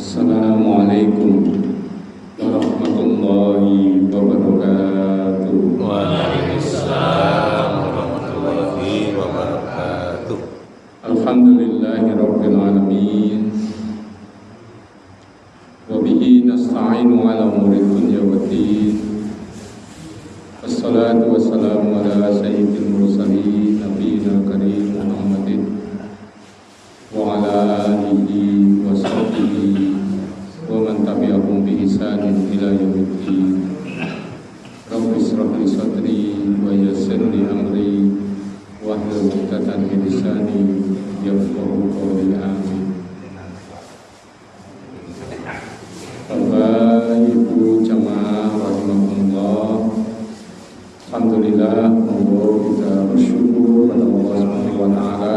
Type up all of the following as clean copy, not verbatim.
Assalamualaikum warahmatullahi wabarakatuh. Waalaikumsalam warahmatullahi wabarakatuh. Alhamdulillahirabbil alamin. Wa bihi nasta'inu ala umuri dunya waddin. Wassalatu wassalamu ala sayyidil mursalin nabiyina karim Muhammadin wa ala alihi wa sahbihi wa man tabi'ahum bi ihsanin ila yaumiddin. Rabbi ishrah li sadri wa yassir li amri wahlul 'uqdatam min lisani yafqahu qawli. Amin. Bapak Ibu jamaah rahimakumullah, alhamdulillah, monggo kita bersyukur pada Allah Subhanahu wa taala.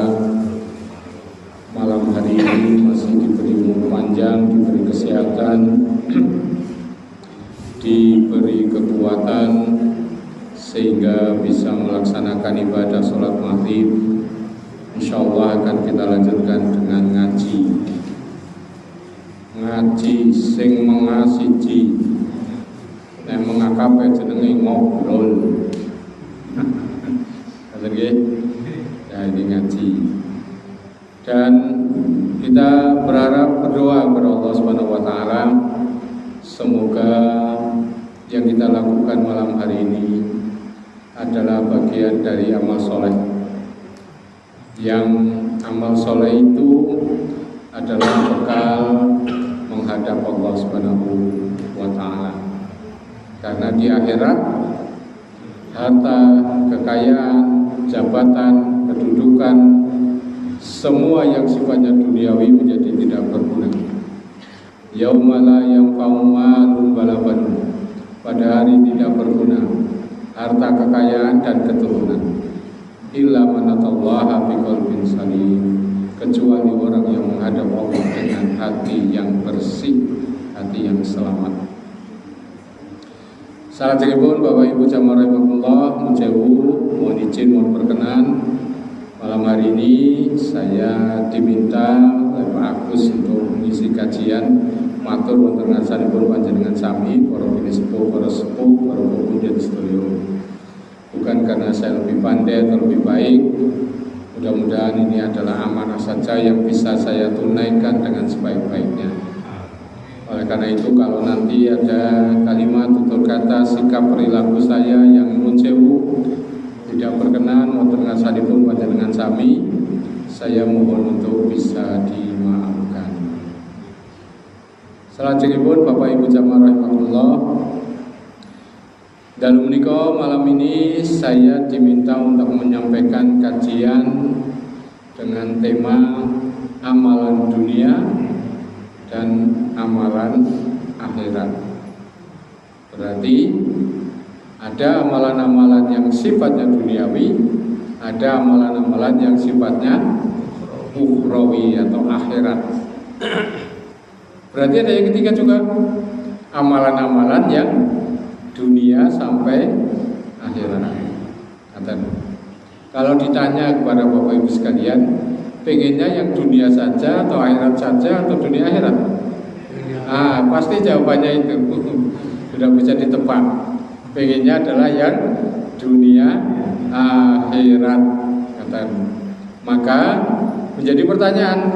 Malam hari ini masih diberi umur panjang, diberi kesehatan, diberi kekuatan sehingga bisa melaksanakan ibadah sholat maghrib. Insyaallah akan kita lanjutkan dengan ngaji sing mengasiji nek mengakape jenenge ngobrol. Ngoten nggih. Ya, ini ngaji. Dan kita berharap berdoa kepada Allah Subhanahu wa taala semoga yang kita lakukan malam hari ini adalah bagian dari amal soleh. Yang amal soleh itu adalah bekal menghadap Allah Subhanahu wa taala. Karena di akhirat harta, kekayaan, jabatan, kedudukan, semua yang sifatnya duniawi menjadi tidak berguna. Yauma la yanfa'u malun wala banun. Pada hari tidak berguna harta, kekayaan dan keturunan. Illa man atallaha biqalbin salim. Kecuali orang yang menghadap Allah dengan hati yang bersih, hati yang selamat. Salajengipun Bapak Ibu jamaah rahimakumullah, mohon izin, mohon berkenan. Malam hari ini saya diminta oleh Pak Agus untuk mengisi kajian matur wonten ngarsanipun panjenengan sami para sepuh, para pundhen sedaya. Bukan karena saya lebih pandai atau lebih baik. Mudah-mudahan ini adalah amanah saja yang bisa saya tunaikan dengan sebaik-baiknya. Oleh karena itu, kalau nanti ada kalimat, tutur kata, sikap perilaku saya yang nuwun sewu tidak berkenan wonten ngarsanipun panjenengan sami, saya mohon untuk bisa dimaafkan. Salajengipun Bapak Ibu jamaah rahimakumullah, dalu menika malam ini saya diminta untuk menyampaikan kajian dengan tema amalan dunia dan amalan akhirat. Berarti ada amalan-amalan yang sifatnya duniawi, ada amalan-amalan yang sifatnya ukhrawi atau akhirat. Berarti ada yang ketiga juga, amalan-amalan yang dunia sampai akhirat. Kalau ditanya kepada Bapak Ibu sekalian, pengennya yang dunia saja atau akhirat saja atau dunia akhirat? Pasti jawabannya itu sudah bisa ditebak. Pengennya adalah yang dunia akhirat. Maka menjadi pertanyaan.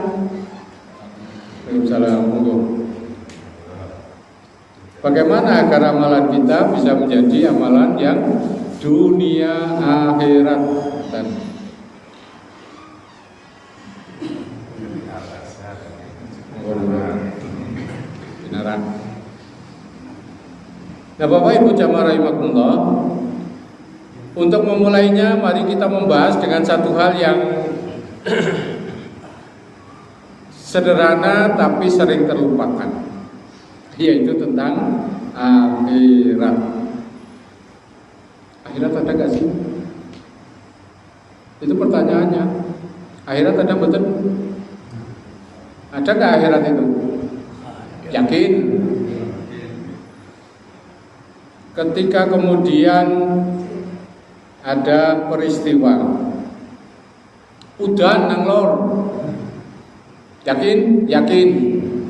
Assalamualaikum. Bagaimana agar amalan kita bisa menjadi amalan yang dunia akhirat? Nah, Bapak Ibu jamaah rahimakumullah, untuk memulainya mari kita membahas dengan satu hal yang sederhana tapi sering terlupakan, yaitu tentang akhirat. Akhirat ada gak sih? Itu pertanyaannya. Akhirat ada betul? Ada gak akhirat itu? Yakin? Ketika kemudian ada peristiwa udan nang lor, yakin? Yakin.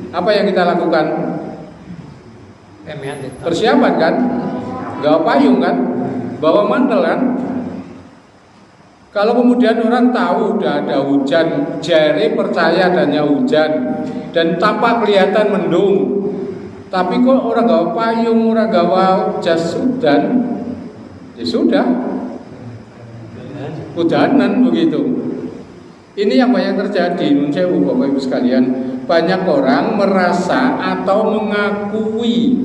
Apa yang kita lakukan? Persiapan kan? Gawa payung kan? Bawa mantel kan? Kalau kemudian orang tahu udah ada hujan, jari percaya adanya hujan dan tampak kelihatan mendung, tapi kok orang gawa payung, orang gawa jas hujan, ya sudah, hujanan begitu. Ini yang banyak terjadi, nun sewu Bapak Ibu sekalian. Banyak orang merasa atau mengakui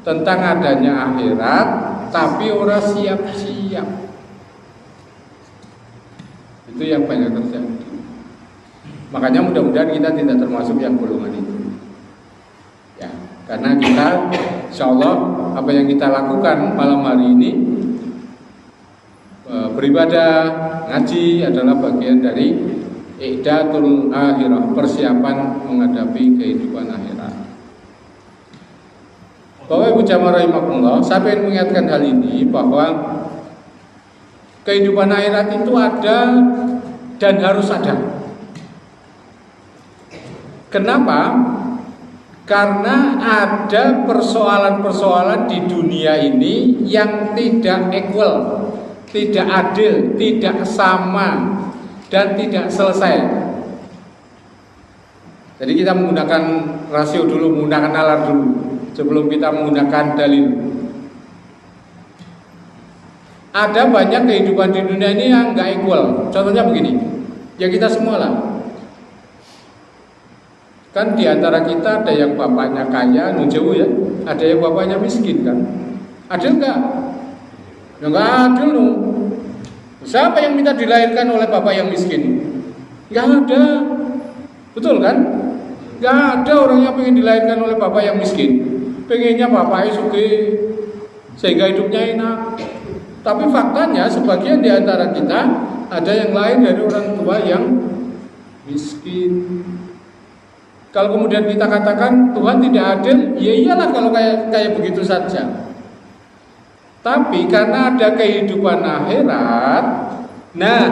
tentang adanya akhirat, tapi orang siap-siap. Itu yang banyak terjadi. Makanya mudah-mudahan kita tidak termasuk yang golongan itu. Ya, karena kita, insya Allah, apa yang kita lakukan malam hari ini, beribadah, ngaji adalah bagian dari i'datul akhirah, persiapan menghadapi kehidupan akhirat. Bapak Ibu jamaah rahimakumullah, saya ingin mengingatkan hal ini bahwa kehidupan akhirat itu ada dan harus ada. Kenapa? Karena ada persoalan-persoalan di dunia ini yang tidak equal, tidak adil, tidak sama, dan tidak selesai. Jadi kita menggunakan rasio dulu, menggunakan nalar dulu sebelum kita menggunakan dalil. Ada banyak kehidupan di dunia ini yang nggak equal. Contohnya begini, ya kita semua lah. Kan di antara kita ada yang bapaknya kaya, nunjau ya, ada yang bapaknya miskin kan. Adil nggak? Ya nggak adil dong. Siapa yang minta dilahirkan oleh bapak yang miskin? Nggak ada. Betul kan? Nggak ada orang yang pengen dilahirkan oleh bapak yang miskin. Pengennya bapaknya sugih sehingga hidupnya enak. Tapi faktanya sebagian di antara kita ada yang lain dari orang tua yang miskin. Kalau kemudian kita katakan Tuhan tidak adil, ya iyalah kalau kayak begitu saja. Tapi karena ada kehidupan akhirat, nah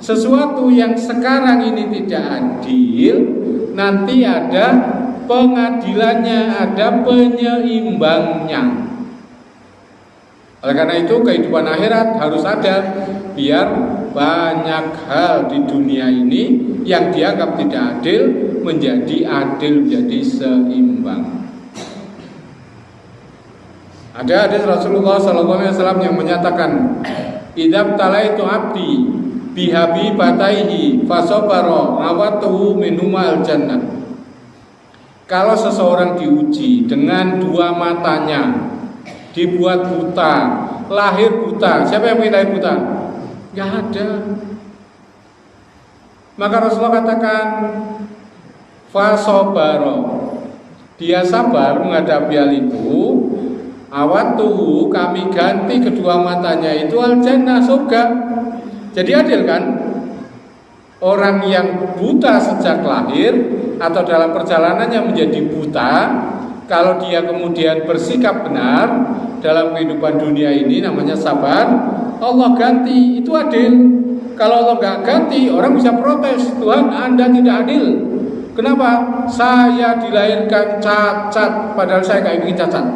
sesuatu yang sekarang ini tidak adil, nanti ada pengadilannya, ada penyeimbangnya. Oleh karena itu kehidupan akhirat harus ada, biar banyak hal di dunia ini yang dianggap tidak adil menjadi adil, menjadi seimbang. Ada hadis Rasulullah SAW yang menyatakan, "Idzab talaitu abdi bihabi bataihi fasobaro awatuhu minumal jannah." Kalau seseorang diuji dengan dua matanya, dibuat buta, lahir buta, siapa yang ingin lahir buta? Gak ada. Maka Rasulullah katakan, fasobaro, dia sabar menghadapi hal itu. Awatuhu, kami ganti kedua matanya itu al-jannah, surga. Jadi adil kan? Orang yang buta sejak lahir atau dalam perjalanannya menjadi buta, kalau dia kemudian bersikap benar dalam kehidupan dunia ini, namanya sabar, Allah ganti, itu adil. Kalau Allah gak ganti, orang bisa protes, Tuhan Anda tidak adil. Kenapa? Saya dilahirkan cacat, padahal saya gak ingin cacat.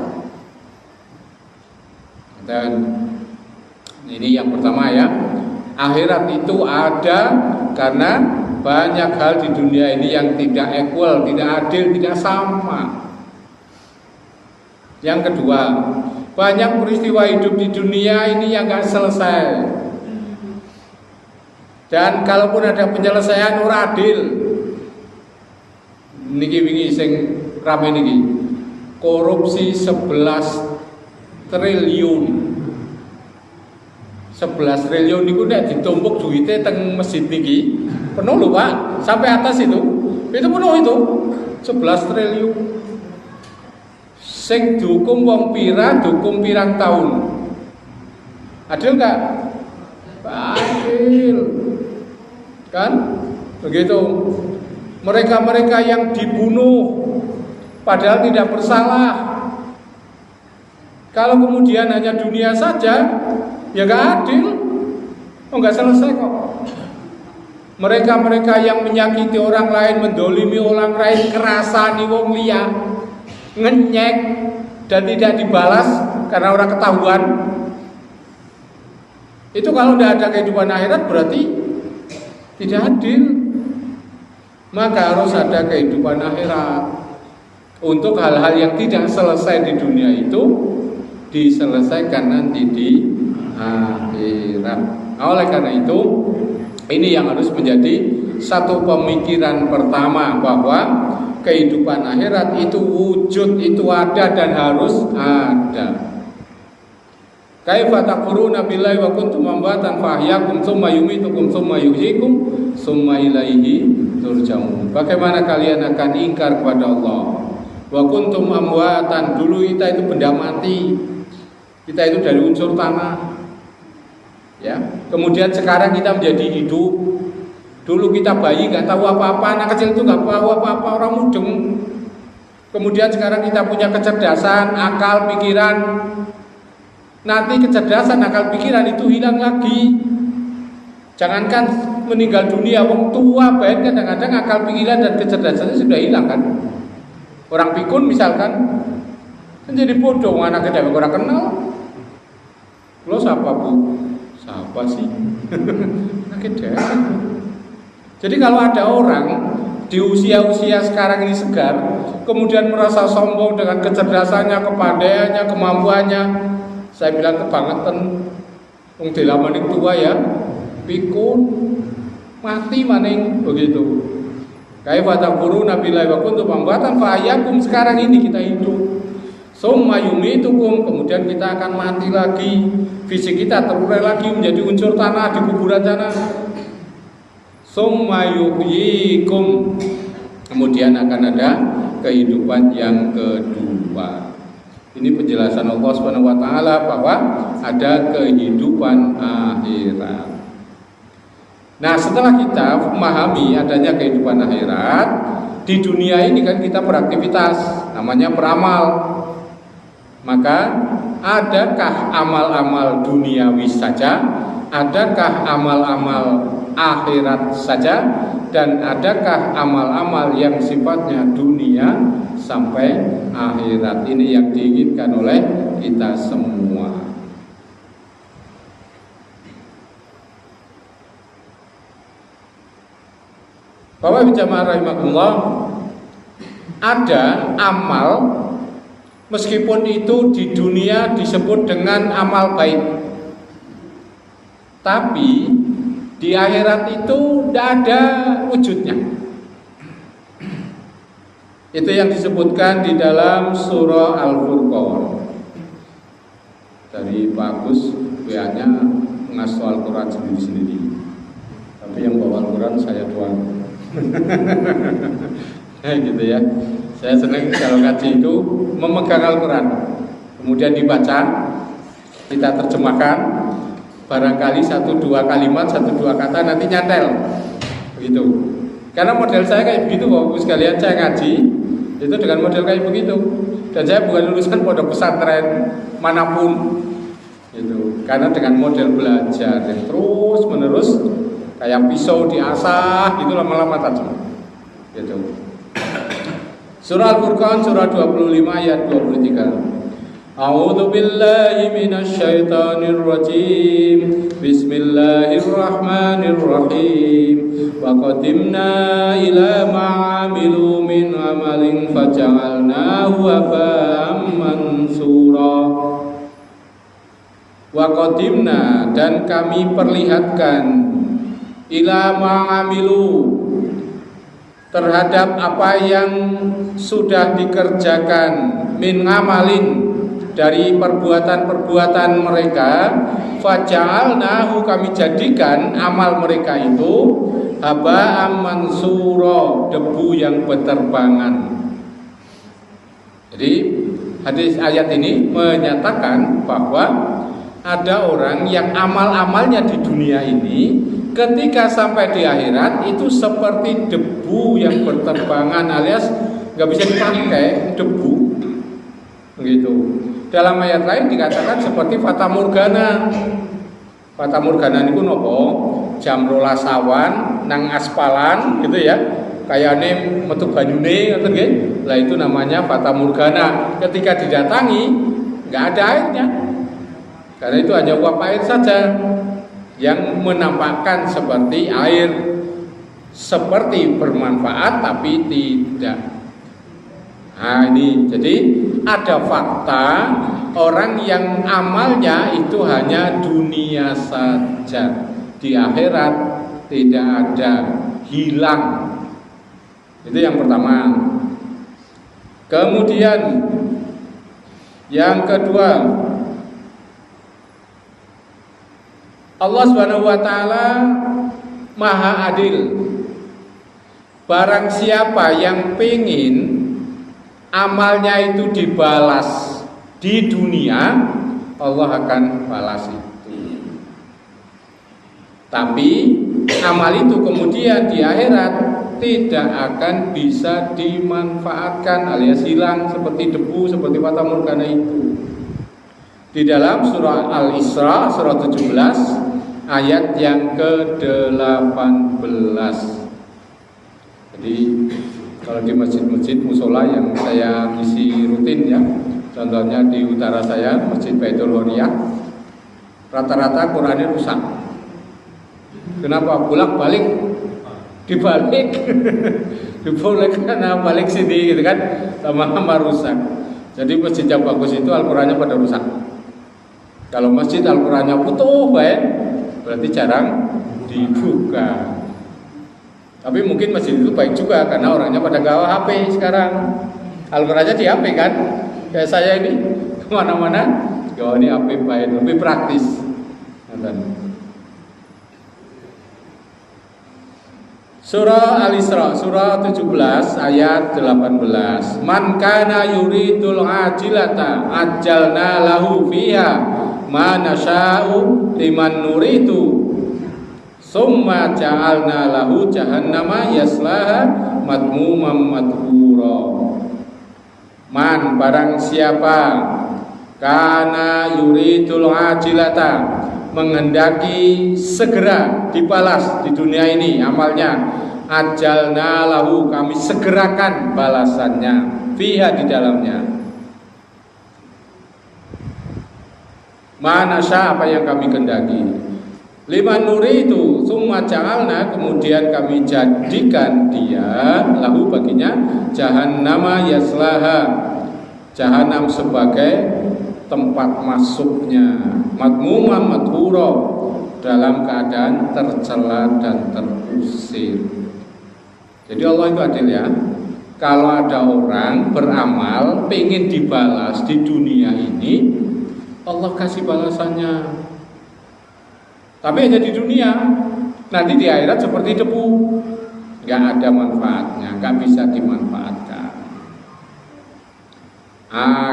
Dan ini yang pertama ya, akhirat itu ada karena banyak hal di dunia ini yang tidak equal, tidak adil, tidak sama. Yang kedua, banyak peristiwa hidup di dunia ini yang gak selesai. Dan kalaupun ada penyelesaian ora adil. Niki wingi sing rame niki. Korupsi 11 triliun. 11 triliun niku nek ditumpuk duitnya teng masjid niki penuh lho Pak, sampai atas itu penuh itu 11 triliun. Sing dihukum wong dihukum pirang tahun. Adil enggak? Adil. Kan? Begitu. Mereka-mereka yang dibunuh padahal tidak bersalah. Kalau kemudian hanya dunia saja, ya enggak adil. Oh, enggak selesai kok. Mereka-mereka yang menyakiti orang lain, mendolimi orang lain, kerasani wong liya, ngenyek dan tidak dibalas karena orang ketahuan. Itu kalau tidak ada kehidupan akhirat berarti tidak adil. Maka harus ada kehidupan akhirat. Untuk hal-hal yang tidak selesai di dunia itu diselesaikan nanti di akhirat. Oleh karena itu, ini yang harus menjadi satu pemikiran pertama, bahwa kehidupan akhirat itu wujud, itu ada dan harus ada. Kaifa takfuruna billahi wa kuntum amwatan fa ahyakum tsumma yumitukum tsumma yuhyikum tsumma ilaihi turja'un. Bagaimana kalian akan ingkar kepada Allah? Wa kuntum amwatan, dulu kita itu benda mati. Kita itu dari unsur tanah. Ya, kemudian sekarang kita menjadi hidup. Dulu kita bayi nggak tahu apa-apa, anak kecil itu nggak tahu apa-apa, orang mudeng. Kemudian sekarang kita punya kecerdasan, akal, pikiran. Nanti kecerdasan, akal, pikiran itu hilang lagi. Jangankan meninggal dunia, wong tua baik kadang-kadang akal, pikiran dan kecerdasannya sudah hilang kan. Orang pikun misalkan menjadi bodoh, anak kecil orang kenal. Lo siapa bu? Siapa sih? Sakit darah. Jadi kalau ada orang di usia-usia sekarang ini segar, kemudian merasa sombong dengan kecerdasannya, kepandaiannya, kemampuannya, saya bilang kebangetan. Wong dilamaning tua ya, pikun, mati maning begitu. Kaifa takfuruna billahi wa kuntum amwatan fa ahyakum, sekarang ini kita hidup. Summa yumitukum, kemudian kita akan mati lagi. Fisik kita terurai lagi menjadi unsur tanah di kuburan sana. Summa yuhyikum, kemudian akan ada kehidupan yang kedua. Ini penjelasan Allah Subhanahu wa taala bahwa ada kehidupan akhirat. Nah, setelah kita memahami adanya kehidupan akhirat, di dunia ini kan kita beraktivitas, namanya beramal. Maka adakah amal-amal duniawi saja? Adakah amal-amal akhirat saja? Dan adakah amal-amal yang sifatnya dunia sampai akhirat? Ini yang diinginkan oleh kita semua. Bapak Ibu jamaah rahimakumullah, ada amal meskipun itu di dunia disebut dengan amal baik, tapi di akhirat itu tidak ada wujudnya. Itu yang disebutkan di dalam surah Al-Furqan. Dari Pak Agus, WA-nya mengasuh Al-Quran sendiri-sendiri, tapi yang bawa Al-Quran saya doang. Gitu ya. Saya senang kalau ngaji itu memegang Al-Quran, kemudian dibaca, kita terjemahkan, barangkali 1-2 kalimat, 1-2 kata nanti nyantel, begitu. Karena model saya kayak begitu, Bapak sekalian, saya ngaji itu dengan model kayak begitu. Dan saya bukan lulusan pondok pesantren manapun, gitu. Karena dengan model belajar yang terus menerus, kayak pisau diasah, itu lama-lama tajam, gitu. Surah Al-Furqan surah 25 ayat 23. A'udzu billahi minasy syaithanir rajim. Bismillahirrahmanirrahim. Wa qadimna ila ma 'amilu min 'amalin faja'alnahu haba'an mansura. Wa qadimna, dan kami perlihatkan, ila ma 'amilu, terhadap apa yang sudah dikerjakan, min ngamalin, dari perbuatan-perbuatan mereka, faja'alnahu, kami jadikan amal mereka itu haba'an mansura, debu yang berterbangan. Jadi hadis ayat ini menyatakan bahwa ada orang yang amal-amalnya di dunia ini ketika sampai di akhirat itu seperti debu yang berterbangan, alias nggak bisa dipakai, debu, begitu. Dalam ayat lain dikatakan seperti fata morgana. Fata morgana itu nopo? Jam rolas awan nang aspalan gitu ya. Kayane metu banyune ngoten nggih. Lah itu namanya fata morgana. Ketika didatangi enggak ada airnya. Karena itu hanya uap air saja yang menampakkan seperti air, seperti bermanfaat tapi tidak. Nah ini, jadi ada fakta orang yang amalnya itu hanya dunia saja, di akhirat tidak ada, hilang. Itu yang pertama. Kemudian yang kedua, Allah Subhanahu wa taala Maha Adil. Barang siapa yang pengin amalnya itu dibalas di dunia, Allah akan balas itu. Tapi amal itu kemudian di akhirat tidak akan bisa dimanfaatkan alias hilang seperti debu, seperti fata morgana itu. Di dalam surah Al-Isra surah 17 ayat yang ke-18. Jadi kalau di masjid-masjid musola yang saya isi rutin ya, contohnya di utara saya Masjid Baitul Horiyah, rata-rata Qurannya rusak. Kenapa? Bolak-balik dibalik dibalik karena balik sini gitu kan, sama-sama rusak. Jadi masjid yang bagus itu Al-Qurannya pada rusak. Kalau masjid Al-Qurannya utuh baik, berarti jarang dibuka. Tapi mungkin masjid itu baik juga karena orangnya pada gawa HP sekarang. Al-Qurannya di HP kan, kayak saya ini kemana-mana gawa ini HP baik, lebih praktis. Surah Al-Isra surah 17 ayat 18. Man kana yuridul ajilata ajjalna lahu fiha ma nasya'u liman nuridu summa ja'alna lahu jahannama yaslaha madmumam madhura. Man barang siapa kana yuridul ajilata menghendaki segera dibalas di dunia ini amalnya, ajalna lahu kami segerakan balasannya fiha di dalamnya. Manasya apa yang kami kehendaki. Liman nuri itu summa ja'alna kemudian kami jadikan dia lahu baginya jahannama yaslaha, jahanam sebagai tempat masuknya, madmumah madhura dalam keadaan tercela dan terusir. Jadi Allah itu adil ya. Kalau ada orang beramal pengen dibalas di dunia ini, Allah kasih balasannya. Tapi hanya di dunia. Nanti di akhirat seperti debu, nggak ada manfaatnya, nggak bisa dimanfaatkan.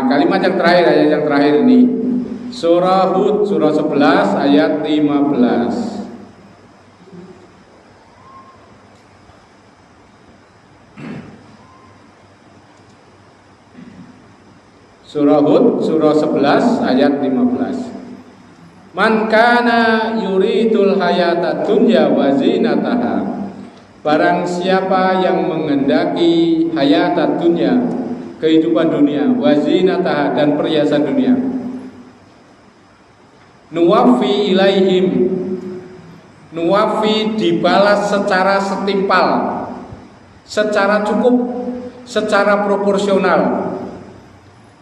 Kalimat yang terakhir, ayat yang terakhir ini surah Hud surah 11 ayat 15. Surah Hud surah 11 ayat 15. Man kana yuridul hayata dunya wa zinataha. Barang siapa yang menghendaki hayata dunya, kehidupan dunia, wazinataha dan perhiasan dunia, nuwafi ilaihim, nuwafi dibalas secara setimpal, secara cukup, secara proporsional,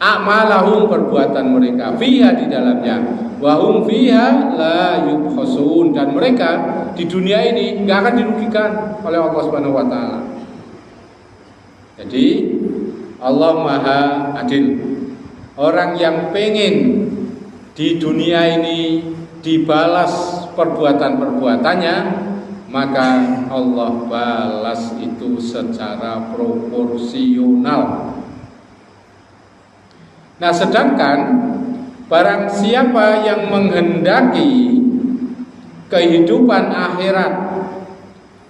a'malahum perbuatan mereka, fiha di dalamnya, wahum fiha la yubkhasun dan mereka di dunia ini nggak akan dirugikan oleh Allah Subhanahu wa taala. Jadi Allah Maha Adil. Orang yang pengen di dunia ini dibalas perbuatan-perbuatannya, maka Allah balas itu secara proporsional. Nah, sedangkan barang siapa yang menghendaki kehidupan akhirat,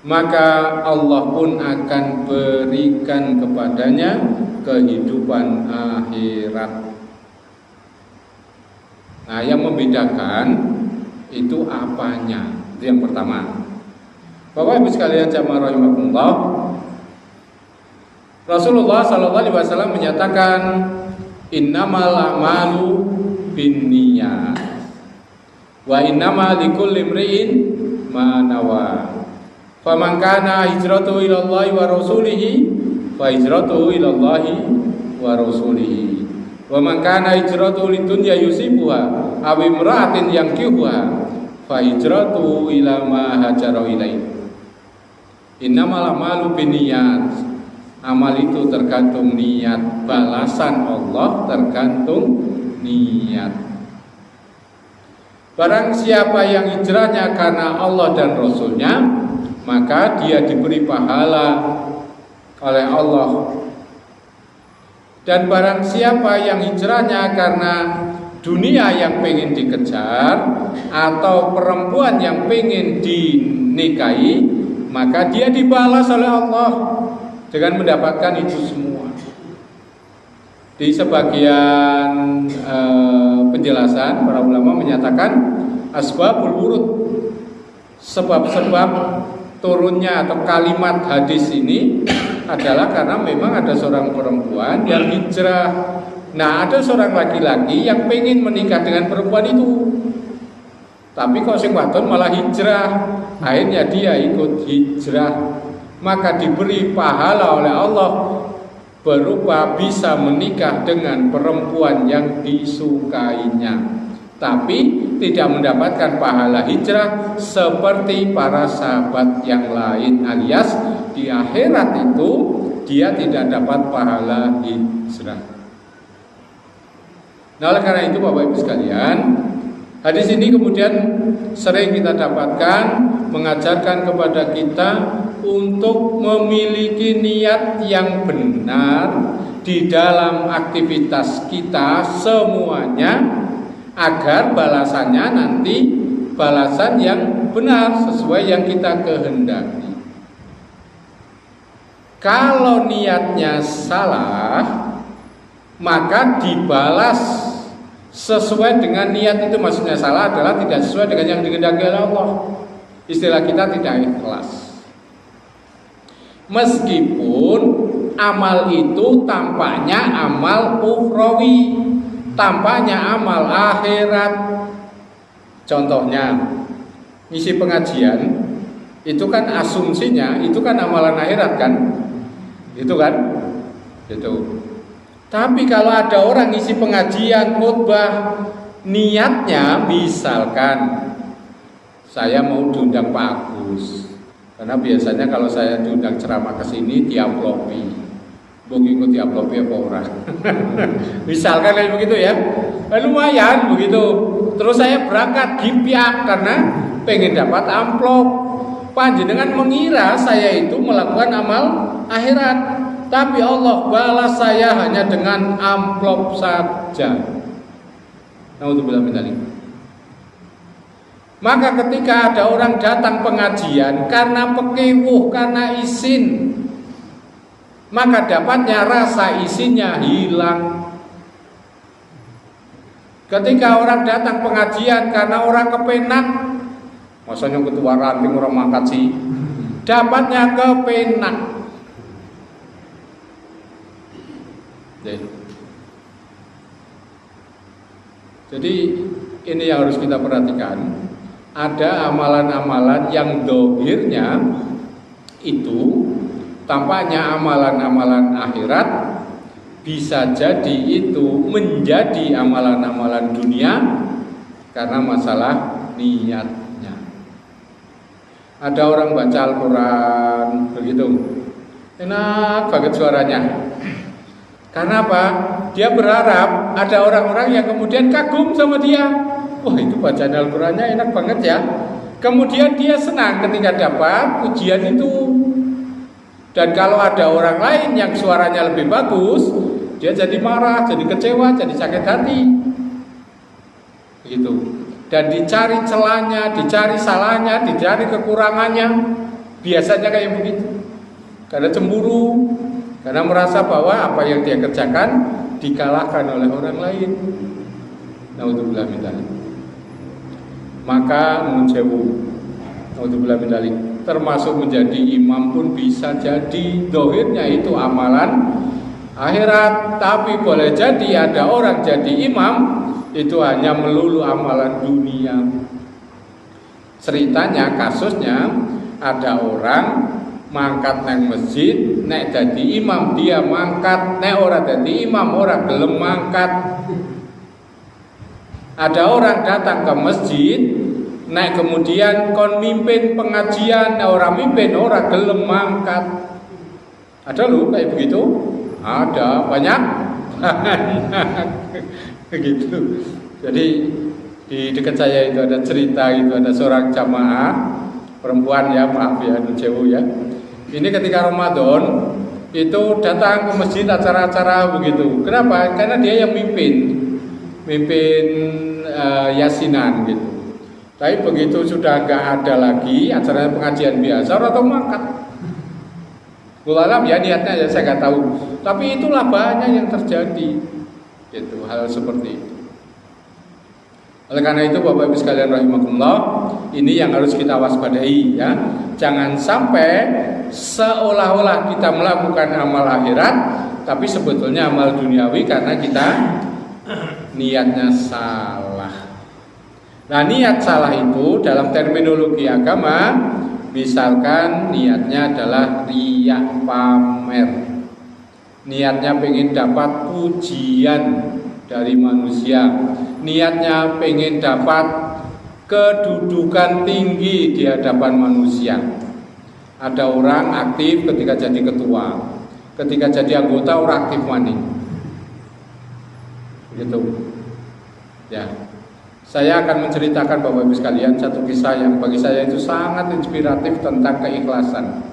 maka Allah pun akan berikan kepadanya kehidupan akhirat. Nah, yang membedakan itu apanya? Itu yang pertama. Bapak Ibu sekalian jamaah rahimakumullah, Rasulullah sallallahu alaihi wasallam menyatakan innamal a'malu binniyat wa innamal likulli imri'in ma nawa. Faman kana hijratuhu ila Allah wa rasulihi fa hijratuhu ila Allah wa rasulihi. Wa man kana hijratuhu lidunya yusibuha aw imra'atin yankihuha fa hijratuhu ila ma hajara ilaihi. Innamal a'malu binniyat. Amal itu tergantung niat, balasan Allah tergantung niat. Barang siapa yang hijrahnya karena Allah dan Rasulnya, maka dia diberi pahala oleh Allah. Dan barang siapa yang hijrahnya karena dunia yang pengen dikejar atau perempuan yang pengen dinikahi, maka dia dibalas oleh Allah dengan mendapatkan itu semua. Di sebagian penjelasan para ulama menyatakan asbabul wurud, sebab-sebab turunnya atau kalimat hadis ini adalah karena memang ada seorang perempuan yang hijrah. Nah, ada seorang laki-laki yang pengen menikah dengan perempuan itu, tapi kok sing wadon malah hijrah. Akhirnya dia ikut hijrah, maka diberi pahala oleh Allah berupa bisa menikah dengan perempuan yang disukainya, tapi tidak mendapatkan pahala hijrah seperti para sahabat yang lain, alias di akhirat itu dia tidak dapat pahala hijrah. Nah, oleh karena itu Bapak Ibu sekalian, hadis ini kemudian sering kita dapatkan mengajarkan kepada kita untuk memiliki niat yang benar di dalam aktivitas kita semuanya, agar balasannya nanti balasan yang benar sesuai yang kita kehendaki. Kalau niatnya salah, maka dibalas sesuai dengan niat itu. Maksudnya salah adalah tidak sesuai dengan yang dikehendaki oleh Allah. Istilah kita tidak ikhlas. Meskipun amal itu tampaknya amal ukhrawi, tampaknya amal akhirat. Contohnya, ngisi pengajian itu kan asumsinya itu kan amalan akhirat kan? Itu kan? Itu. Tapi kalau ada orang ngisi pengajian, khotbah, niatnya misalkan saya mau diundang Pak Agus, karena biasanya kalau saya diundang ceramah ke sini diamplopi, begitu diamplopi apa orang. Misalkan kayak begitu ya, lumayan begitu. Terus saya berangkat gipiak karena pengen dapat amplop. Panjenengan mengira saya itu melakukan amal akhirat, tapi Allah balas saya hanya dengan amplop saja. Naudzubillah min dzalik. Maka ketika ada orang datang pengajian karena pekewuh, karena isin, maka dapatnya rasa isinnya hilang. Ketika orang datang pengajian karena orang kepenak, masanya ketua ranting orang mangkat sih, dapatnya kepenak. Jadi ini yang harus kita perhatikan. Ada amalan-amalan yang dohirnya itu tampaknya amalan-amalan akhirat, bisa jadi itu menjadi amalan-amalan dunia karena masalah niatnya. Ada orang baca Al-Quran begitu, enak banget suaranya. Karena apa? Dia berharap ada orang-orang yang kemudian kagum sama dia. Wah, itu bacaan Al-Qurannya enak banget ya. Kemudian dia senang ketika dapat pujian itu. Dan kalau ada orang lain yang suaranya lebih bagus, dia jadi marah, jadi kecewa, jadi sakit hati. Begitu. Dan dicari celahnya, dicari salahnya, dicari kekurangannya. Biasanya kayak begitu. Karena cemburu, karena merasa bahwa apa yang dia kerjakan dikalahkan oleh orang lain. Naudzubillah min dzalik. Maka nuwun sewu, naudzubillah min dzalik, termasuk menjadi imam pun bisa jadi dohirnya itu amalan akhirat, tapi boleh jadi ada orang jadi imam itu hanya melulu amalan dunia. Ceritanya, kasusnya ada orang mangkat nang masjid, nek dadi imam dia mangkat, nek ora dadi imam ora gelem mangkat. Ada orang datang ke masjid, nek kemudian kon mimpin pengajian, nek ora mimpin ora gelem mangkat. Ada loh kayak begitu? Ada, banyak. Begitu. Jadi di dekat saya itu ada cerita itu, ada seorang jamaah perempuan ya, maaf ya, Nujewu ya. Ini ketika Ramadan itu datang ke masjid acara-acara begitu. Kenapa? Karena dia yang mimpin yasinan gitu. Tapi begitu sudah gak ada lagi acara pengajian biasa, atau mangkat. Gulalam ya niatnya ya saya nggak tahu. Tapi itulah banyak yang terjadi, gitu, hal seperti itu. Oleh karena itu Bapak Ibu sekalian rahimakumullah, ini yang harus kita waspadai ya. Jangan sampai seolah-olah kita melakukan amal akhirat, tapi sebetulnya amal duniawi karena kita niatnya salah. Nah, niat salah itu dalam terminologi agama, misalkan niatnya adalah riya, pamer. Niatnya pengen dapat pujian dari manusia, niatnya pengen dapat kedudukan tinggi di hadapan manusia. Ada orang aktif ketika jadi ketua, ketika jadi anggota orang aktif maning, gitu ya. Saya akan menceritakan Bapak Ibu sekalian satu kisah yang bagi saya itu sangat inspiratif tentang keikhlasan.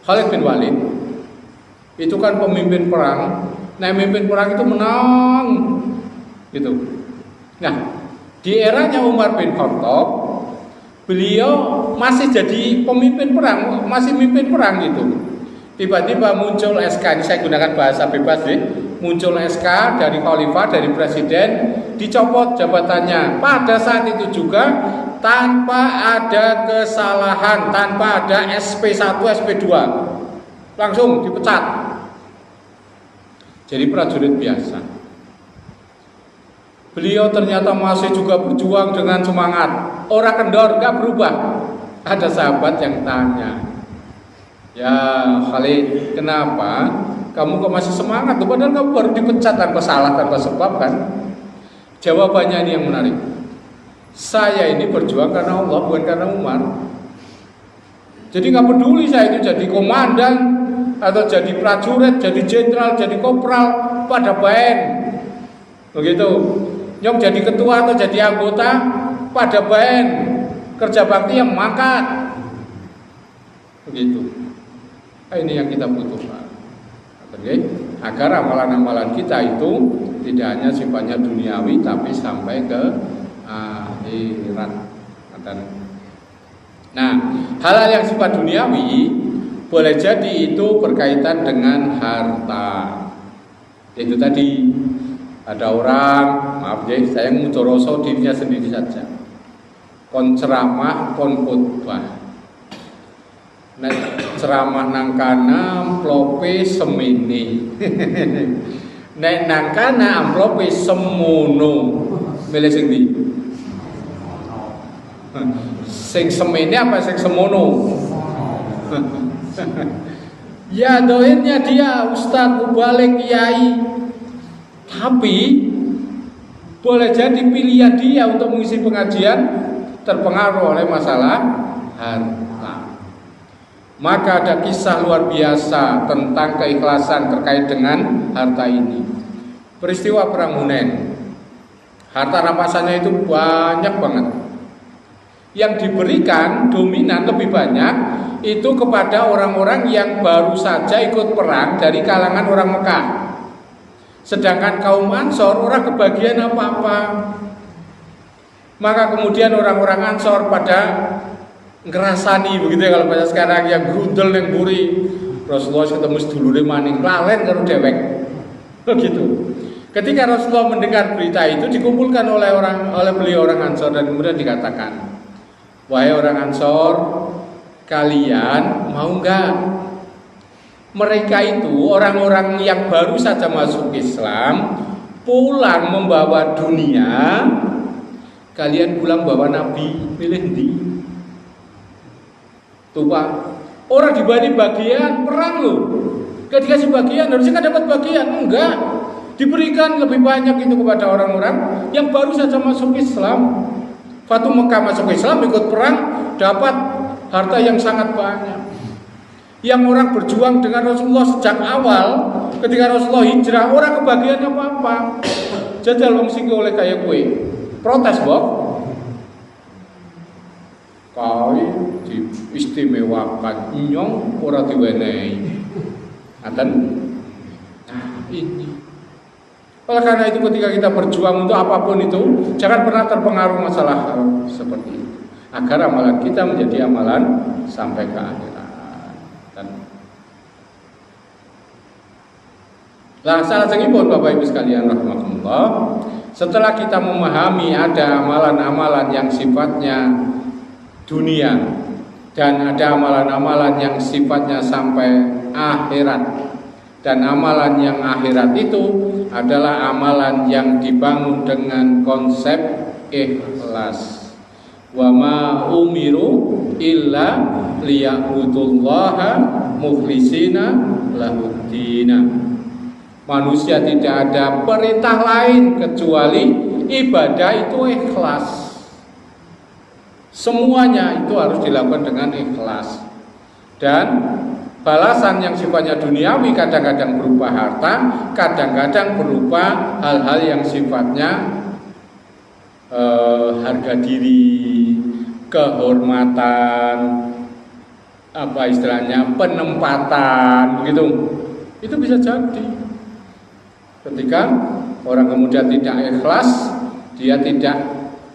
Khalid bin Walid itu kan pemimpin perang. Nah, pemimpin perang itu menang, gitu. Nah, di eranya Umar bin Khattab, beliau masih jadi pemimpin perang, masih memimpin perang gitu. Tiba-tiba muncul SK, ini saya gunakan bahasa bebas deh. Muncul SK dari khalifah, dari presiden, dicopot jabatannya. Pada saat itu juga tanpa ada kesalahan, tanpa ada SP1, SP2, langsung dipecat. Jadi prajurit biasa. Beliau ternyata masih juga berjuang dengan semangat. Orang kendor, gak berubah. Ada sahabat yang tanya, ya Khalid, kenapa kamu kok masih semangat? Padahal kamu baru dipecat tanpa salah, tanpa sebab kan? Jawabannya ini yang menarik. Saya ini berjuang karena Allah, bukan karena Umar. Jadi gak peduli saya itu jadi komandan atau jadi prajurit, jadi jenderal, jadi kopral, pada baen. Begitu. Yang jadi ketua atau jadi anggota, pada baen. Kerja bakti yang mangkat. Begitu. Nah, ini yang kita butuhkan. Agar amalan-amalan kita itu tidak hanya sifatnya duniawi, tapi sampai ke akhirat. Nah, hal-hal yang sifat duniawi boleh jadi itu berkaitan dengan harta. Itu tadi ada orang, maaf ya, saya mudoroso dirinya sendiri saja. Kon ceramah, kon khotbah. Nek ceramah nang kana amplope semene. Nek nang kana amplope semono. Milih sing ndi? Sing semene apa sing semono? Ya doainnya dia ustadz, mubalik, kiai. Tapi boleh jadi pilihan dia untuk mengisi pengajian terpengaruh oleh masalah harta. Maka ada kisah luar biasa tentang keikhlasan terkait dengan harta ini. Peristiwa perang Hunain. Harta rampasannya itu banyak banget. Yang diberikan dominan lebih banyak itu kepada orang-orang yang baru saja ikut perang dari kalangan orang Mekah. Sedangkan kaum Ansor orang kebagian apa-apa. Maka kemudian orang-orang Ansor pada ngerasani begitu ya, kalau bahasa sekarang yang grundel yang buri. Rasulullah ketemu sedulure maning lalen karo dewek. Begitu. Ketika Rasulullah mendengar berita itu dikumpulkan oleh beliau orang Ansor dan kemudian dikatakan, Wahai orang Ansor, kalian mau enggak? Mereka itu orang-orang yang baru saja masuk Islam, pulang membawa dunia. Kalian pulang bawa Nabi, pilih di. Tuh Pak, orang dibagi bagian perang loh. Gak dikasih bagian, harusnya kan dapat bagian. Enggak, diberikan lebih banyak itu kepada orang-orang yang baru saja masuk Islam. Fatu Mekah masuk Islam, ikut perang, dapat harta yang sangat banyak. Yang orang berjuang dengan Rasulullah sejak awal, ketika Rasulullah hijrah, orang kebagian apa-apa. Jajal wong sing oleh kayak gue. Protes, Bok. Kau diistimewakan, nyong ora diwenehi. Nah, ini. Oleh karena itu ketika kita berjuang untuk apapun itu, jangan pernah terpengaruh masalah hal seperti itu. Agar amalan kita menjadi amalan sampai ke akhirat. Nah, salah sengipun Bapak Ibu sekalian rahimakumullah, setelah kita memahami ada amalan-amalan yang sifatnya dunia dan ada amalan-amalan yang sifatnya sampai akhirat, dan amalan yang akhirat itu adalah amalan yang dibangun dengan konsep ikhlas. Wa ma umiru illa liya'budullaha mukhlisina lahuddina. Manusia tidak ada perintah lain kecuali ibadah itu ikhlas. Semuanya itu harus dilakukan dengan ikhlas. Dan balasan yang sifatnya duniawi kadang-kadang berupa harta, kadang-kadang berupa hal-hal yang sifatnya harga diri, kehormatan, apa istilahnya, penempatan, begitu. Itu bisa jadi. Ketika orang kemudian tidak ikhlas, dia tidak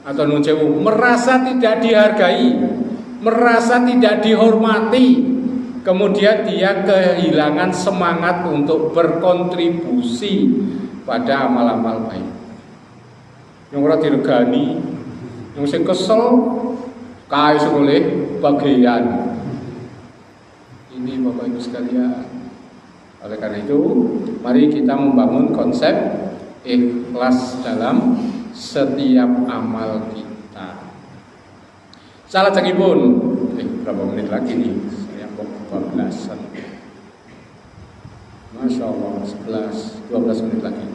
atau nunjau merasa tidak dihargai, merasa tidak dihormati, kemudian dia kehilangan semangat untuk berkontribusi pada amal-amal baik. Yang ora diregani, yang sing kesel kae oleh bagian. Ini Bapak Ibu sekalian. Oleh karena itu, mari kita membangun konsep ikhlas dalam setiap amal kita. Salah cakipun, berapa menit lagi nih? Saya kok 12-an. Masya Allah, 12 menit lagi.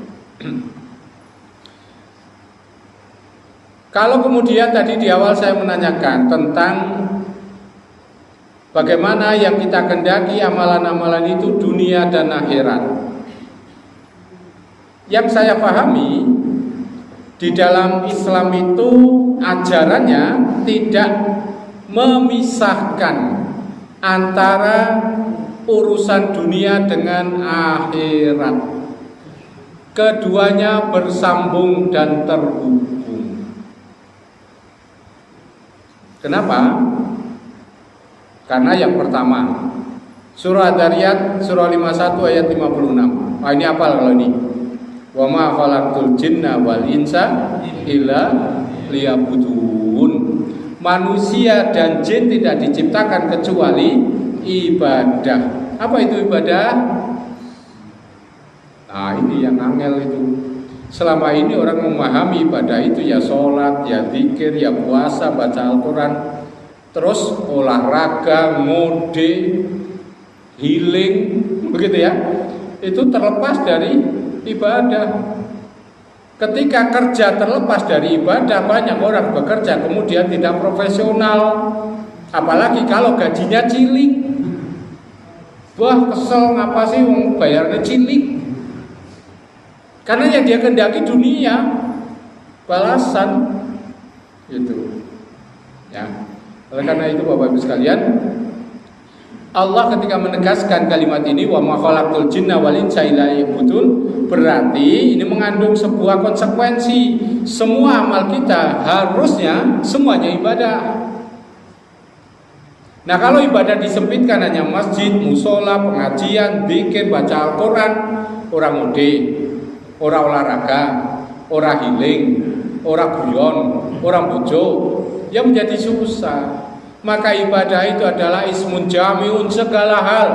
Kalau kemudian tadi di awal saya menanyakan tentang bagaimana yang kita kendaki amalan-amalan itu dunia dan akhirat. Yang saya pahami di dalam Islam itu ajarannya tidak memisahkan antara urusan dunia dengan akhirat. Keduanya bersambung dan terhubung. Kenapa? Karena yang pertama, surah Ad-Dariyat surah 51 ayat 56. Ini apal kalau ini. Wa ma khalaqtul jinna wal insa illa liya'budun. Manusia dan jin tidak diciptakan kecuali ibadah. Apa itu ibadah? Nah, ini yang angel itu. Selama ini orang memahami ibadah itu ya sholat, ya zikir, ya puasa, baca Al-Quran, terus olahraga, ngode, healing, begitu ya. Itu terlepas dari ibadah. Ketika kerja terlepas dari ibadah, banyak orang bekerja kemudian tidak profesional. Apalagi kalau gajinya cilik. Wah, kesel ngapa sih wong bayarnya cilik? Karena yang dia kendaki dunia, balasan itu. Ya. Oleh karena itu Bapak Ibu sekalian, Allah ketika menegaskan kalimat ini wa ma khalaqtul jinna wal insa illa liya'budun, berarti ini mengandung sebuah konsekuensi. Semua amal kita harusnya semuanya ibadah. Nah, kalau ibadah disempitkan hanya masjid, musola, pengajian, zikir, baca Al-Quran, orang ngode, orang olahraga, orang healing, orang guyon, orang bojo, ya menjadi susah. Maka ibadah itu adalah ismun jami'un, segala hal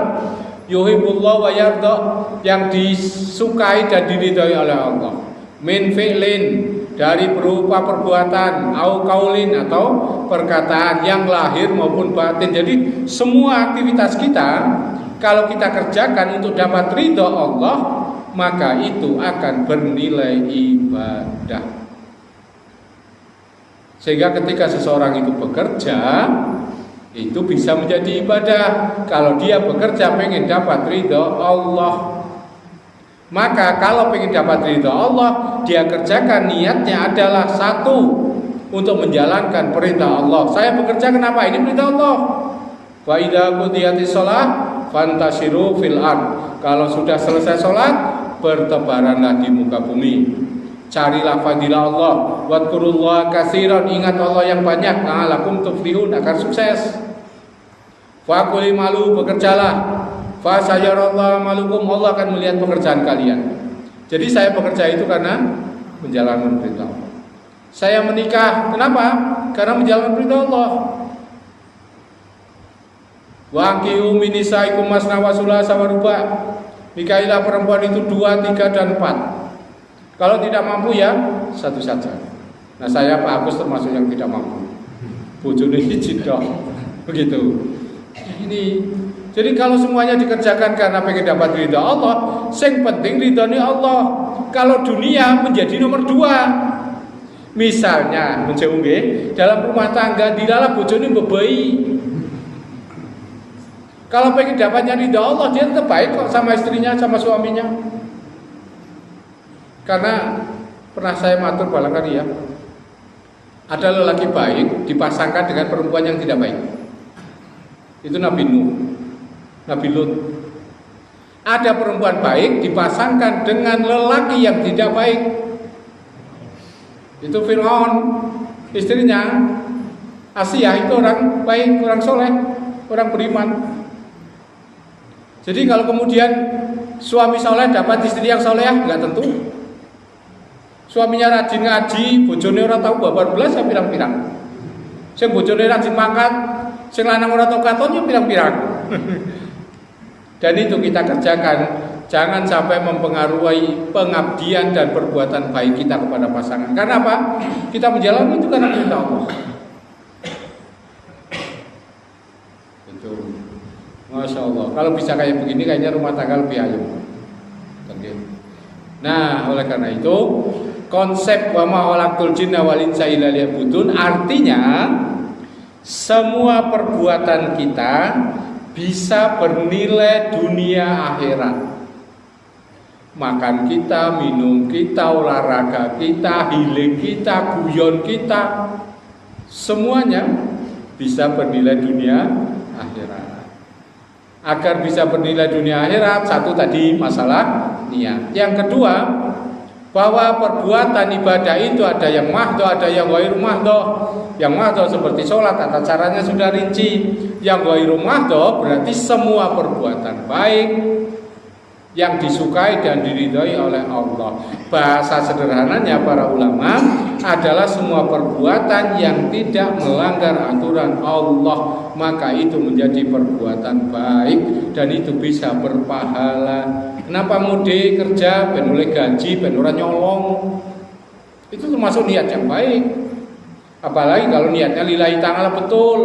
yuhibbullah wa yarda, yang disukai dan diridhai oleh Allah. Min fi'lin, dari berupa perbuatan, au kaulin, atau perkataan yang lahir maupun batin. Jadi semua aktivitas kita kalau kita kerjakan untuk dapat ridha Allah, maka itu akan bernilai ibadah. Sehingga ketika seseorang itu bekerja, itu bisa menjadi ibadah. Kalau dia bekerja pengen dapat ridha Allah, maka kalau pengen dapat ridha Allah, dia kerjakan niatnya adalah satu, untuk menjalankan perintah Allah. Saya bekerja kenapa? Ini perintah Allah. Fa idza qudiyatis shalah fantashiru fil ard. Kalau sudah selesai sholat, bertebaranlah di muka bumi. Carilah fadilah Allah, wadkurullaha katsiran, ingat Allah yang banyak, la'allakum tuflihun, agar sukses. Faquli malu, bekerjalah. Fa sayarallahu malukum, Allah akan melihat pekerjaan kalian. Jadi saya bekerja itu karena menjalankan perintah Allah. Saya menikah, kenapa? Karena menjalankan perintah Allah. Wa ankihu min nisaikum masna wa sulasa wa ruba. Nikahilah perempuan itu 2, 3, dan 4. Kalau tidak mampu ya satu saja. Nah, saya Pak Agus termasuk yang tidak mampu. Bojone izin dong. Begitu. Ini. Jadi kalau semuanya dikerjakan karena pengen dapat ridha Allah, yang penting ridhani Allah. Kalau dunia menjadi nomor 2. Misalnya, dalam rumah tangga dilala bojone bebai. Kalau pengen dapatnya ridha Allah, dia tetap baik kok sama istrinya, sama suaminya. Karena pernah saya matur barangkali ya, ada lelaki baik dipasangkan dengan perempuan yang tidak baik. Itu Nabi Nuh, Nabi Lut. Ada perempuan baik dipasangkan dengan lelaki yang tidak baik. Itu Fir'aun, istrinya Asia itu orang baik, orang soleh, orang beriman. Jadi kalau kemudian suami soleh dapat istri yang soleh, nggak tentu. Suaminya rajin ngaji, bojone ora tahu babar belas ya pirang-pirang. Sing bojone rajin makan, sing lanang ora tahu katon ya pirang-pirang. Dan itu kita kerjakan, jangan sampai mempengaruhi pengabdian dan perbuatan baik kita kepada pasangan. Karena apa? Kita menjalani itu karena perintah Allah. Itu, Masya Allah. Kalau bisa kayak begini, kayaknya rumah tangga lebih ayem. Nah, oleh karena itu konsep wa ma khalaqtul jinna wal insa illa liya'budun artinya semua perbuatan kita bisa bernilai dunia akhirat. Makan kita, minum kita, olahraga kita, healing kita, guyon kita, semuanya bisa bernilai dunia akhirat. Agar bisa bernilai dunia akhirat, satu tadi masalah niat. Yang kedua, bahwa perbuatan ibadah itu ada yang mahdoh, ada yang ghairu mahdoh. Yang mahdoh seperti sholat, tata caranya sudah rinci. Yang ghairu mahdoh berarti semua perbuatan baik yang disukai dan diridhai oleh Allah. Bahasa sederhananya para ulama adalah semua perbuatan yang tidak melanggar aturan Allah, maka itu menjadi perbuatan baik dan itu bisa berpahala. Kenapa mudik kerja ben oleh gaji ben ora nyolong? Itu termasuk niat yang baik. Apalagi kalau niatnya lillahi ta'ala betul.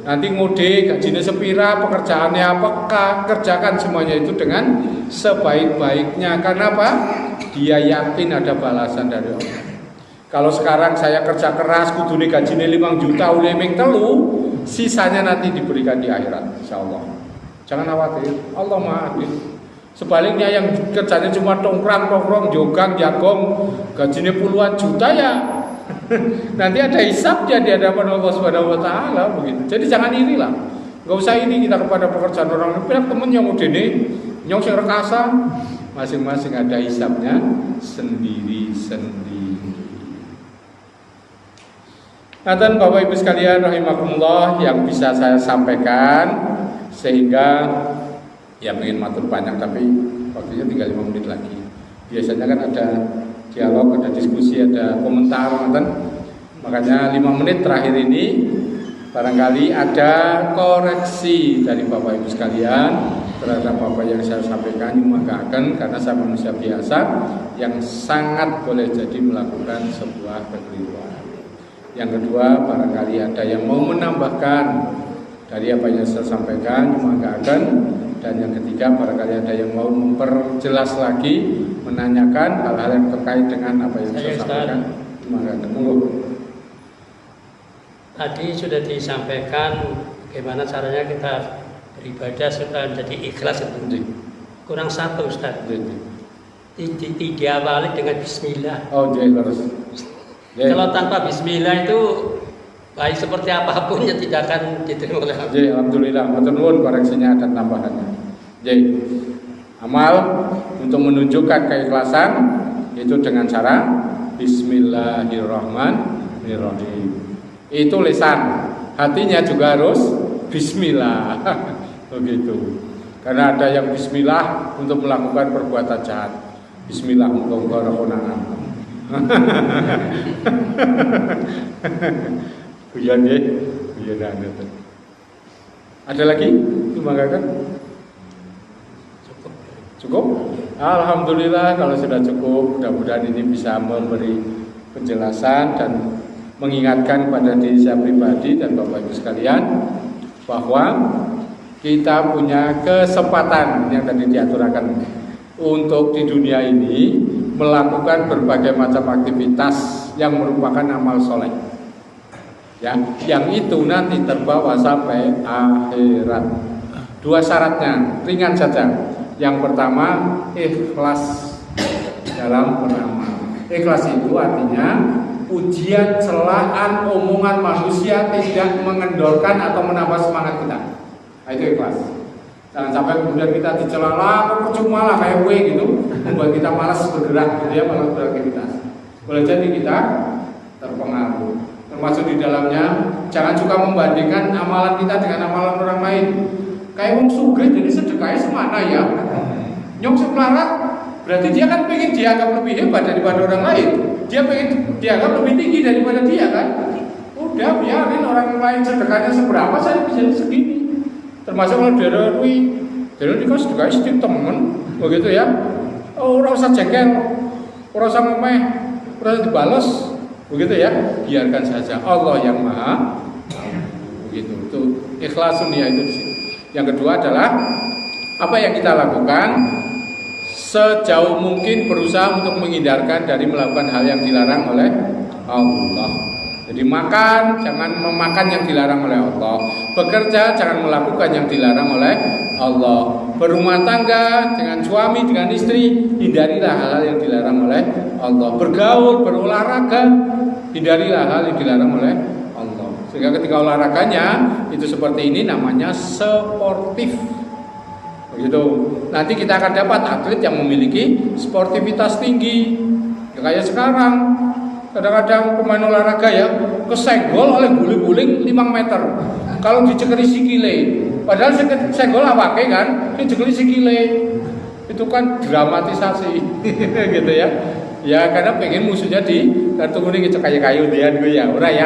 Nanti mudik gajinya sepira, pekerjaannya apakah, kerjakan semuanya itu dengan sebaik-baiknya. Karena apa? Dia yakin ada balasan dari Allah. Kalau sekarang saya kerja keras kudune gajinya 5 juta oleh ming telu, sisanya nanti diberikan di akhirat insyaallah. Jangan khawatir, Allah Maha Adil. Sebaliknya yang kerjanya cuma tongkrang-tongkrong, jogang, jagong, gajinya puluhan juta ya nanti ada hisabnya di hadapan Allah Subhanahu wa taala begitu. Jadi jangan iri lah. Enggak usah ini kita kepada pekerjaan orang lain. Temen yang udene nyong sing rekasa, masing-masing ada hisabnya sendiri-sendiri. Dan Bapak Ibu sekalian rahimakumullah, yang bisa saya sampaikan sehingga yang ingin matur banyak tapi waktunya tinggal 5 menit lagi. Biasanya kan ada dialog, ada diskusi, ada komentar, Makanya 5 menit terakhir ini barangkali ada koreksi dari Bapak Ibu sekalian terhadap apa yang saya sampaikan, nyumagaken karena saya manusia biasa yang sangat boleh jadi melakukan sebuah kekeliruan. Yang kedua, barangkali ada yang mau menambahkan dari apa yang saya sampaikan, nyumagaken. Dan yang ketiga, barangkali ada yang mau memperjelas lagi, menanyakan hal-hal yang terkait dengan apa yang saya sampaikan, nyumagaken. Monggo. Tadi sudah disampaikan bagaimana caranya kita beribadah supaya menjadi ikhlas itu. Kurang satu, Ustaz. Diawali dengan bismillah. Oh, terus. Kalau tanpa bismillah itu baik seperti apapun ya tidak akan diterima oleh Allah. Alhamdulillah, matur nuwun koreksinya dan tambahannya. Amal untuk menunjukkan keikhlasan itu dengan cara bismillahirrahmanirrahim. Itu lisan, hatinya juga harus bismillah. Begitu. Karena ada yang bismillah untuk melakukan perbuatan jahat. Bismillah muga-muga ora konangan. Guyon nggih, guyon. Ada lagi? Nyumagaken? Cukup? Alhamdulillah kalau sudah cukup, mudah-mudahan ini bisa memberi penjelasan dan mengingatkan pada diri saya pribadi dan Bapak Ibu sekalian bahwa kita punya kesempatan yang tadi diaturakan untuk di dunia ini melakukan berbagai macam aktivitas yang merupakan amal soleh, ya, yang itu nanti terbawa sampai akhirat. 2 syaratnya ringan saja. Yang pertama, ikhlas dalam beramal. Ikhlas itu artinya ujian, celaan, omongan manusia tidak mengendorkan atau menambah semangat kita. Nah, itu ikhlas. Jangan sampai kemudian kita dicela lah, percuma lah kayak gue gitu, membuat kita malas bergerak, gitu ya, malas beraktivitas. Boleh jadi kita terpengaruh. Termasuk di dalamnya, jangan juga membandingkan amalan kita dengan amalan orang lain. Kayak wong sugih jadi sedekahnya semana ya. Nyong sepelarat, berarti dia kan pengen dianggap lebih hebat daripada orang lain. Dia pengen dianggap lebih tinggi daripada dia kan. Udah biarin orang lain sedekahnya seberapa, saya bisa segini. Termasuk kalau dia dikasih sedekahnya sedikit temen, begitu ya. Oh, ora usah jengkel, ora usah ngomeh, ora usah dibalas, begitu ya. Biarkan saja, Allah yang maha. Begitu. Itu ikhlas dunia itu di sini. Yang kedua adalah apa yang kita lakukan sejauh mungkin berusaha untuk menghindarkan dari melakukan hal yang dilarang oleh Allah. Jadi makan, jangan memakan yang dilarang oleh Allah. Bekerja, jangan melakukan yang dilarang oleh Allah. Berumah tangga dengan suami, dengan istri, hindarilah hal-hal yang dilarang oleh Allah. Bergaul, berolahraga, hindarilah hal yang dilarang oleh Allah. Sehingga ketika olahraganya itu seperti ini, namanya sportif. Begitu. Nanti kita akan dapat atlet yang memiliki sportivitas tinggi. Ya, kayak sekarang. Kadang-kadang pemain olahraga ya kesenggol oleh guling-guling 5 meter. Kalau dicekeli sikile, padahal senggol awake kan, dicekeli sikile. Itu kan dramatisasi gitu ya. Ya karena pengen musuhnya di kartu kuning kayak kayu dian gue ya, ora ya.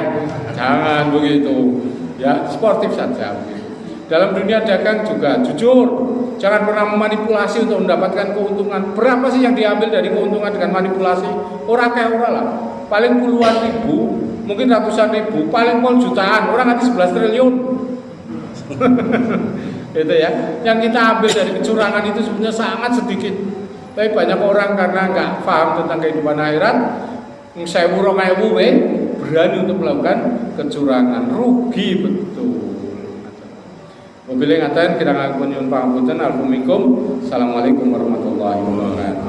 Jangan begitu. Ya, sportif saja begitu. Dalam dunia dagang juga jujur, jangan pernah memanipulasi untuk mendapatkan keuntungan. Berapa sih yang diambil dari keuntungan dengan manipulasi? Ora kayak ora lah. Paling puluhan ribu, mungkin ratusan ribu, paling pol jutaan, orang nanti 11 triliun. Itu ya. Yang kita ambil dari kecurangan itu sebenarnya sangat sedikit. Tapi banyak orang karena nggak paham tentang kehidupan akhirat, sewu rong ewu berani untuk melakukan kecurangan, rugi betul. Mobilnya ngatain kita ngaku nyuwun pangapunten. Assalamualaikum warahmatullahi wabarakatuh.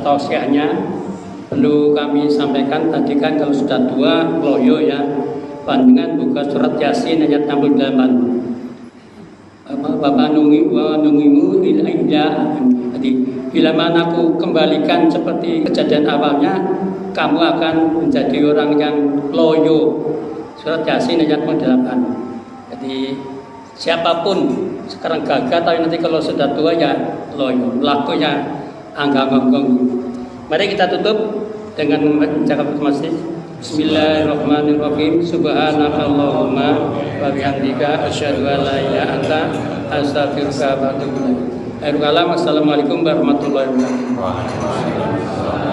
Tausiahnya perlu kami sampaikan tadi kan kalau sudah tua loyo ya panjenengan buka surat Yasin ayat 68 Bapak nungimu ilaidah. Jadi bila mana aku kembalikan seperti kejadian awalnya, kamu akan menjadi orang yang loyo. Surat Yasin ayat 68. Jadi siapapun sekarang gagah tapi nanti kalau sudah tua ya loyo, lakunya angka gonggong. Mari kita tutup dengan membaca masjid. Bismillahirrahmanirrahim. Subhanakallahumma wa bihamdika asyhadu an la ilaha illa anta astaghfiruka wa atubu ilaik. Assalamualaikum warahmatullahi wabarakatuh.